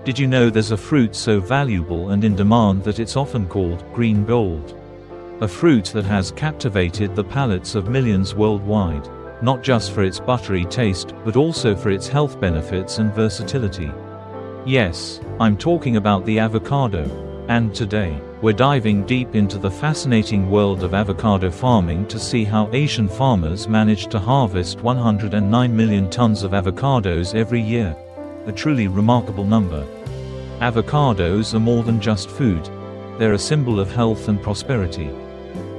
Did you know there's a fruit so valuable and in demand that it's often called green gold? A fruit that has captivated the palates of millions worldwide, not just for its buttery taste, but also for its health benefits and versatility. Yes, I'm talking about the avocado. And today, we're diving deep into the fascinating world of avocado farming to see how Asian farmers manage to harvest 109 million tons of avocados every year. A truly remarkable number. Avocados are more than just food. They're a symbol of health and prosperity.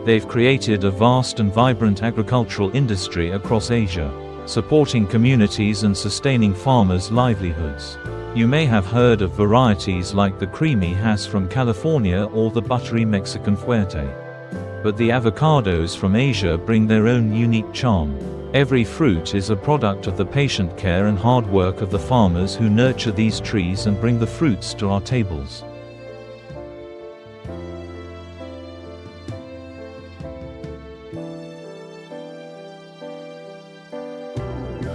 They've created a vast and vibrant agricultural industry across Asia, supporting communities and sustaining farmers' livelihoods. You may have heard of varieties like the creamy Hass from California or the buttery Mexican Fuerte. But the avocados from Asia bring their own unique charm. Every fruit is a product of the patient care and hard work of the farmers who nurture these trees and bring the fruits to our tables.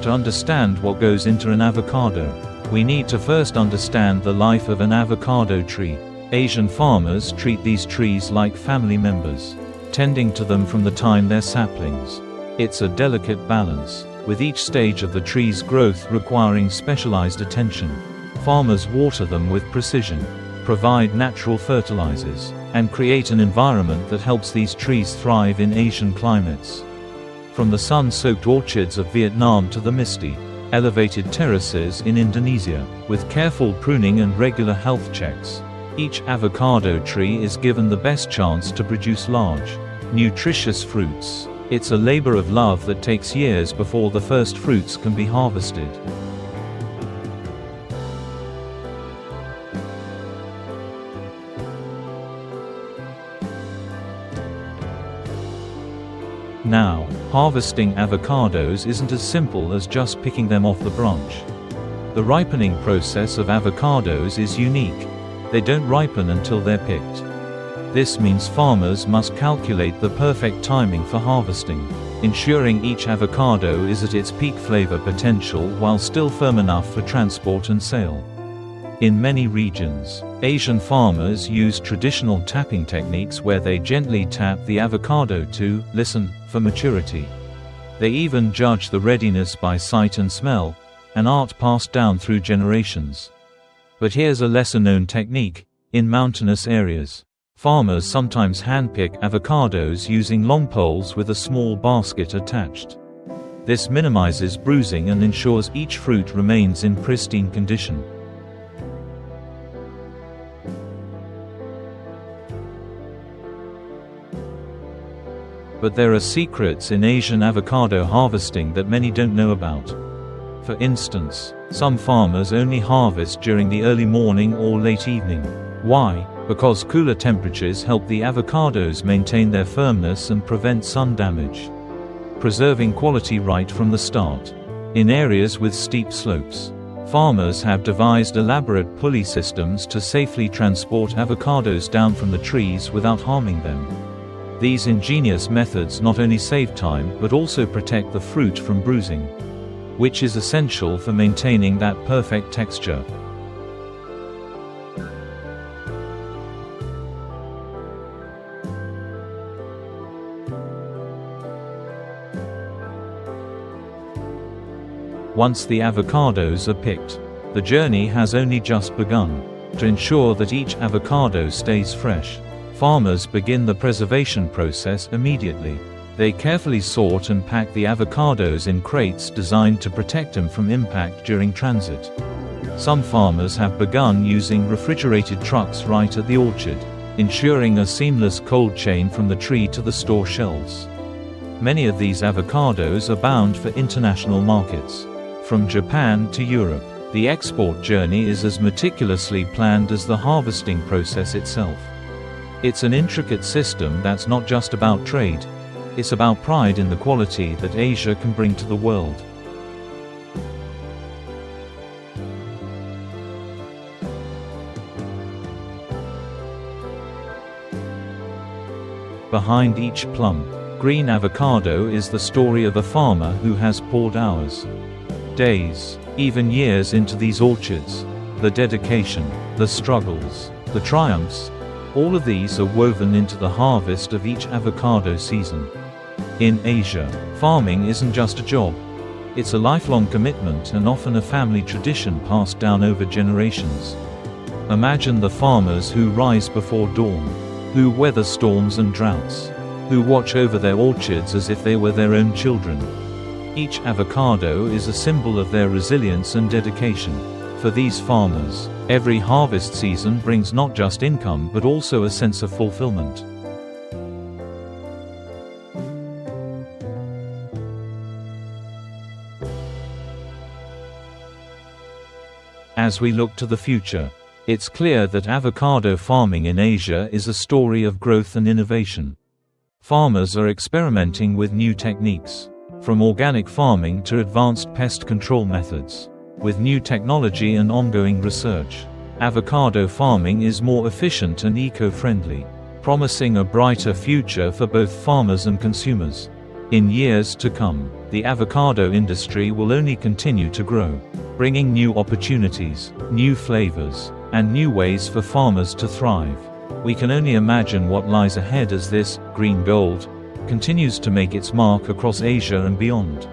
To understand what goes into an avocado, we need to first understand the life of an avocado tree. Asian farmers treat these trees like family members, tending to them from the time they're saplings. It's a delicate balance, with each stage of the tree's growth requiring specialized attention. Farmers water them with precision, provide natural fertilizers, and create an environment that helps these trees thrive in Asian climates. From the sun-soaked orchards of Vietnam to the misty, elevated terraces in Indonesia, with careful pruning and regular health checks, each avocado tree is given the best chance to produce large, nutritious fruits. It's a labor of love that takes years before the first fruits can be harvested. Now, harvesting avocados isn't as simple as just picking them off the branch. The ripening process of avocados is unique. They don't ripen until they're picked. This means farmers must calculate the perfect timing for harvesting, ensuring each avocado is at its peak flavor potential while still firm enough for transport and sale. In many regions, Asian farmers use traditional tapping techniques where they gently tap the avocado to listen for maturity. They even judge the readiness by sight and smell, an art passed down through generations. But here's a lesser-known technique. In mountainous areas, farmers sometimes handpick avocados using long poles with a small basket attached. This minimizes bruising and ensures each fruit remains in pristine condition. But there are secrets in Asian avocado harvesting that many don't know about. For instance, some farmers only harvest during the early morning or late evening. Why? Because cooler temperatures help the avocados maintain their firmness and prevent sun damage, preserving quality right from the start. In areas with steep slopes, farmers have devised elaborate pulley systems to safely transport avocados down from the trees without harming them. These ingenious methods not only save time but also protect the fruit from bruising, which is essential for maintaining that perfect texture. Once the avocados are picked, the journey has only just begun. To ensure that each avocado stays fresh, farmers begin the preservation process immediately. They carefully sort and pack the avocados in crates designed to protect them from impact during transit. Some farmers have begun using refrigerated trucks right at the orchard, ensuring a seamless cold chain from the tree to the store shelves. Many of these avocados are bound for international markets. From Japan to Europe, the export journey is as meticulously planned as the harvesting process itself. It's an intricate system that's not just about trade. It's about pride in the quality that Asia can bring to the world. Behind each plump, green avocado is the story of a farmer who has poured hours, days, even years into these orchards. The dedication, the struggles, the triumphs, all of these are woven into the harvest of each avocado season. In Asia, farming isn't just a job. It's a lifelong commitment and often a family tradition passed down over generations. Imagine the farmers who rise before dawn, who weather storms and droughts, who watch over their orchards as if they were their own children. Each avocado is a symbol of their resilience and dedication. For these farmers, every harvest season brings not just income but also a sense of fulfillment. As we look to the future, it's clear that avocado farming in Asia is a story of growth and innovation. Farmers are experimenting with new techniques, from organic farming to advanced pest control methods. With new technology and ongoing research, avocado farming is more efficient and eco-friendly, promising a brighter future for both farmers and consumers. In years to come, the avocado industry will only continue to grow, bringing new opportunities, new flavors, and new ways for farmers to thrive. We can only imagine what lies ahead as this green gold continues to make its mark across Asia and beyond.